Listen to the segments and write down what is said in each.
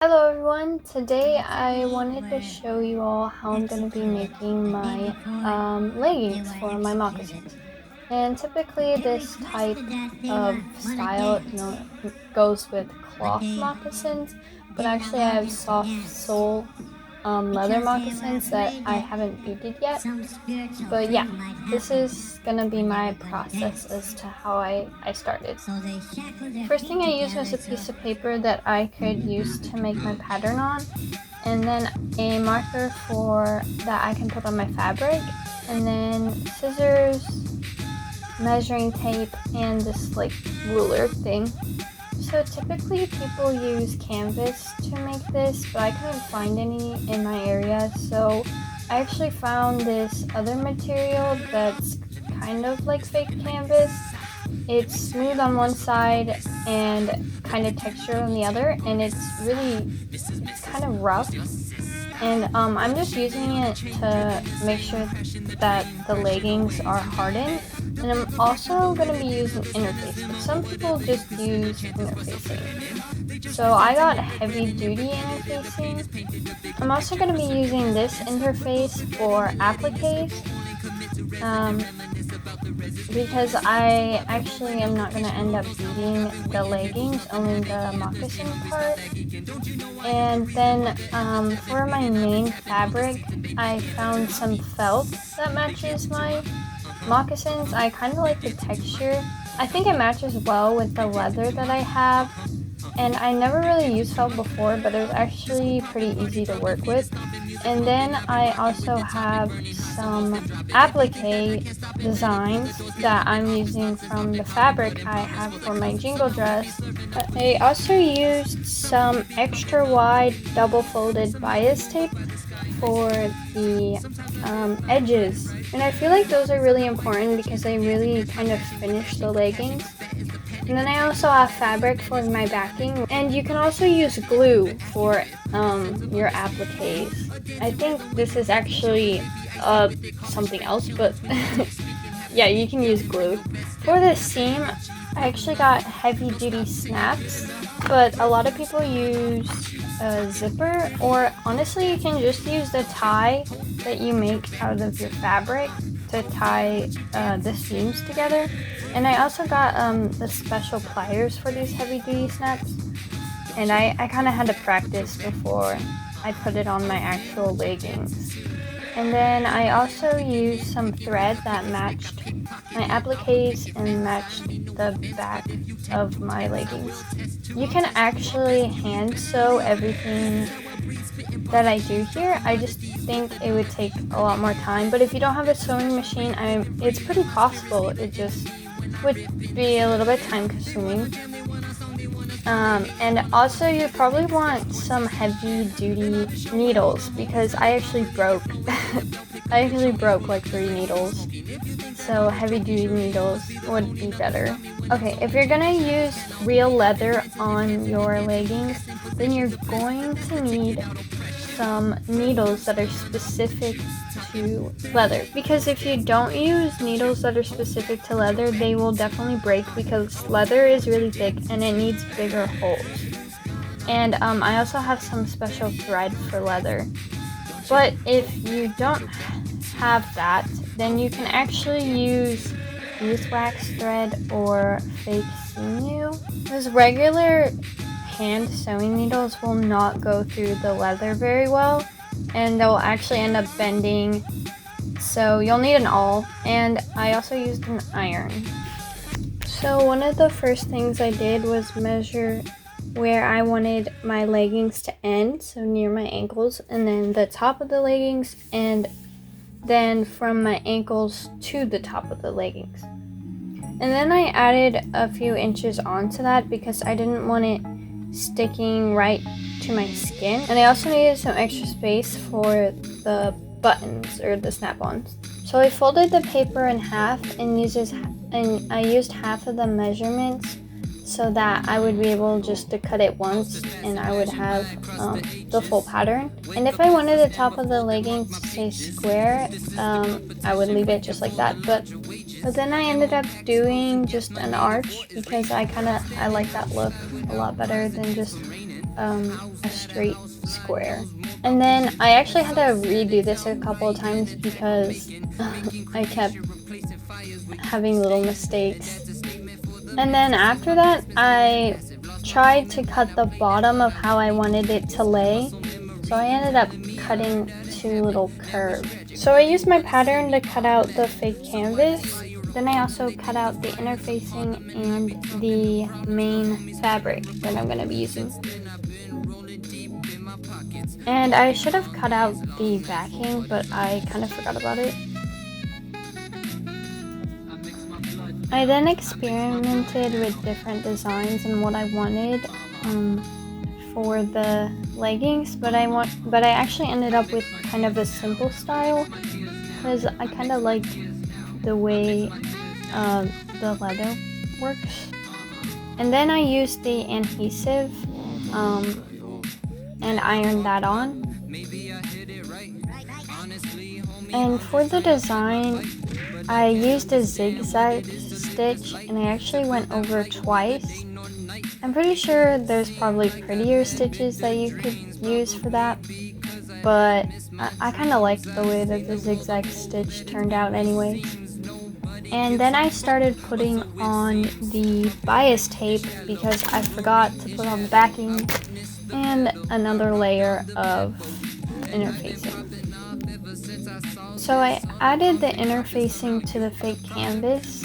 Hello everyone, today I wanted to show you all how I'm going to be making my leggings for my moccasins. And typically this type of style goes with cloth moccasins, but actually I have soft sole leather moccasins that I haven't beaded yet. But yeah, this is gonna be my process as to how I started. First thing I used was a piece of paper that I could use to make my pattern on, and then a marker that I can put on my fabric, and then scissors, measuring tape, and this like ruler thing. So typically people use canvas to make this, but I couldn't find any in my area, so I actually found this other material that's kind of like fake canvas. It's smooth on one side and kind of textured on the other, and it's kind of rough. And I'm just using it to make sure that the leggings are hardened. And I'm also going to be using interfacing. But some people just use interfacing. So I got heavy duty interfacing. I'm also going to be using this interface for appliques. Because I actually am not going to end up beading the leggings, only the moccasin part. And then for my main fabric, I found some felt that matches my moccasins. I kind of like the texture. I think it matches well with the leather that I have. And I never really used felt before, but it was actually pretty easy to work with. And then I also have some applique designs that I'm using from the fabric I have for my jingle dress. But I also used some extra wide double folded bias tape for the edges. And I feel like those are really important because they really kind of finish the leggings. And then I also have fabric for my backing, and you can also use glue for your appliques. I think this is actually something else, but yeah, you can use glue. For the seam, I actually got heavy duty snaps, but a lot of people use a zipper, or honestly you can just use the tie that you make out of your fabric to tie the seams together. And I also got the special pliers for these heavy duty snaps, and I kind of had to practice before I put it on my actual leggings. And then I also used some thread that matched my appliques and matched the back of my leggings. You can actually hand sew everything that I do here. I just think it would take a lot more time, but if you don't have a sewing machine, it's pretty possible. It just would be a little bit time consuming. And also you probably want some heavy duty needles, because I actually broke like 3 needles, so heavy duty needles would be better. Okay, if you're gonna use real leather on your leggings, then you're going to need some needles that are specific to leather, because if you don't use needles that are specific to leather, they will definitely break, because leather is really thick and it needs bigger holes. And I also have some special thread for leather. But if you don't have that, then you can actually use beeswax thread or fake sinew. Those regular hand sewing needles will not go through the leather very well, and they'll actually end up bending, so you'll need an awl. And I also used an iron. So one of the first things I did was measure where I wanted my leggings to end, so near my ankles, and then the top of the leggings, and then from my ankles to the top of the leggings. And then I added a few inches onto that because I didn't want it sticking right to my skin, and I also needed some extra space for the buttons or the snap-ons. So I folded the paper in half and I used half of the measurements so that I would be able just to cut it once and I would have the full pattern. And if I wanted the top of the leggings to stay square, I would leave it just like that. But then I ended up doing just an arch because I like that look a lot better than just a straight square. And then I actually had to redo this a couple of times because I kept having little mistakes. And then after that, I tried to cut the bottom of how I wanted it to lay. So I ended up cutting 2 little curves. So I used my pattern to cut out the fake canvas. Then I also cut out the interfacing and the main fabric that I'm going to be using. And I should have cut out the backing, but I kind of forgot about it. I then experimented with different designs and what I wanted for the leggings, but I actually ended up with kind of a simple style because I kind of liked the way the leather works. And then I used the adhesive and ironed that on. And for the design, I used a zigzag stitch and I actually went over twice. I'm pretty sure there's probably prettier stitches that you could use for that, but I kind of liked the way that the zigzag stitch turned out anyway. And then I started putting on the bias tape because I forgot to put on the backing and another layer of interfacing. So I added the interfacing to the fake canvas,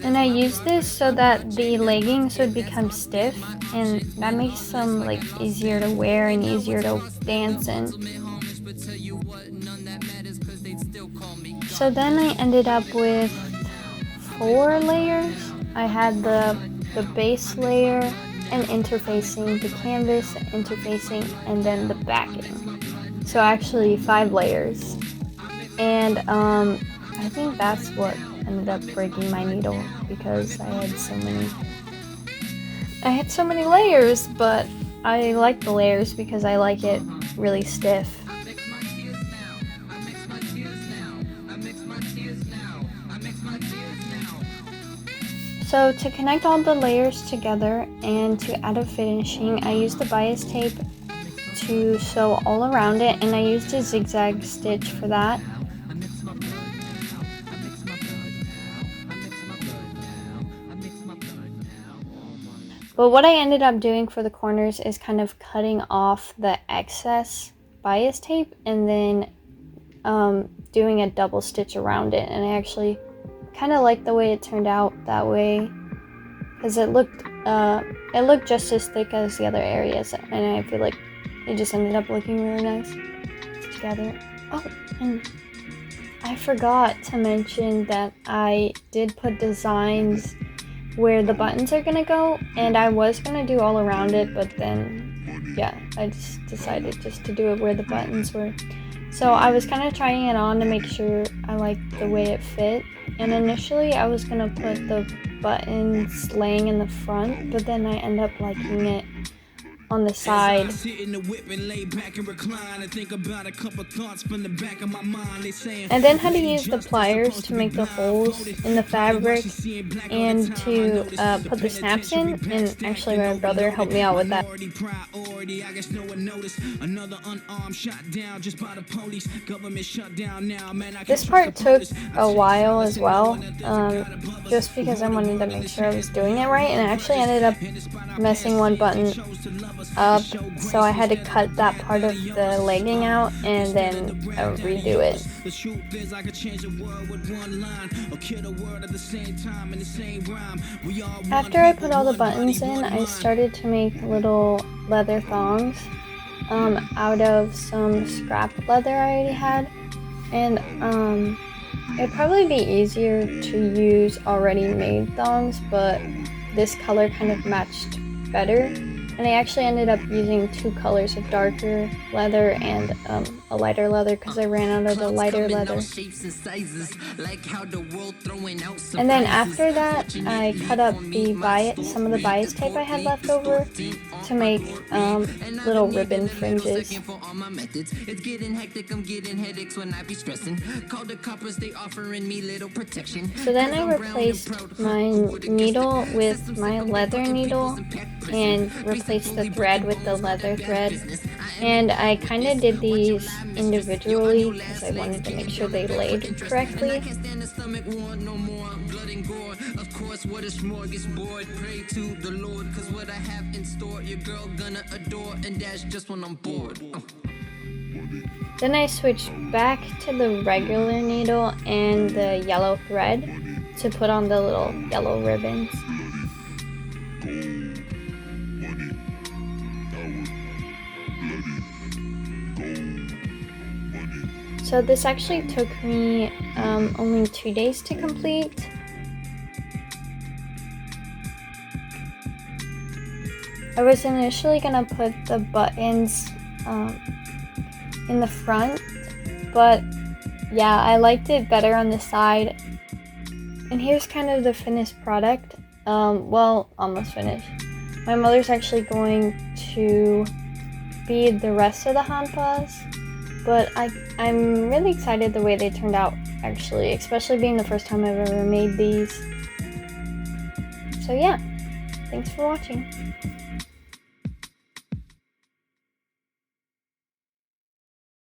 and I used this so that the leggings would become stiff, and that makes them like easier to wear and easier to dance in. So then I ended up with 4 layers. I had the base layer and interfacing, the canvas, interfacing, and then the backing. So actually 5 layers. And I think that's what ended up breaking my needle because I had so many layers, but I like the layers because I like it really stiff. So to connect all the layers together and to add a finishing, I used the bias tape to sew all around it, and I used a zigzag stitch for that. But what I ended up doing for the corners is kind of cutting off the excess bias tape and then doing a double stitch around it, and I actually kind of like the way it turned out that way because it looked just as thick as the other areas, and I feel like it just ended up looking really nice together. Oh, and I forgot to mention that I did put designs where the buttons are gonna go, and I was gonna do all around it, but then yeah, I just decided just to do it where the buttons were. So I was kind of trying it on to make sure I liked the way it fit, and initially I was gonna put the buttons laying in the front, but then I ended up liking it on the side. I then had to use the pliers to make the holes in the fabric and to put the snaps in, and actually my brother helped me out with that. This part took a while as well, just because I wanted to make sure I was doing it right, and I actually ended up messing one button up, so I had to cut that part of the legging out and then redo it. After I put all the buttons in, I started to make little leather thongs out of some scrap leather I already had, and it'd probably be easier to use already made thongs, but this color kind of matched better. And I actually ended up using 2 colors of darker leather and a lighter leather because I ran out of the lighter leather. And then after that, I cut up some of the bias tape I had left over to make little ribbon fringes. So then I replaced my needle with my leather needle and replaced the thread with the leather thread. And I kind of did these individually because I wanted to make sure they laid correctly. Then I switched back to the regular needle and the yellow thread to put on the little yellow ribbons. So this actually took me only 2 days to complete. I was initially gonna put the buttons in the front, but yeah, I liked it better on the side. And here's kind of the finished product. Well, almost finished. My mother's actually going to bead the rest of the haŋpas, but I'm really excited the way they turned out, actually, especially being the first time I've ever made these. So yeah, thanks for watching.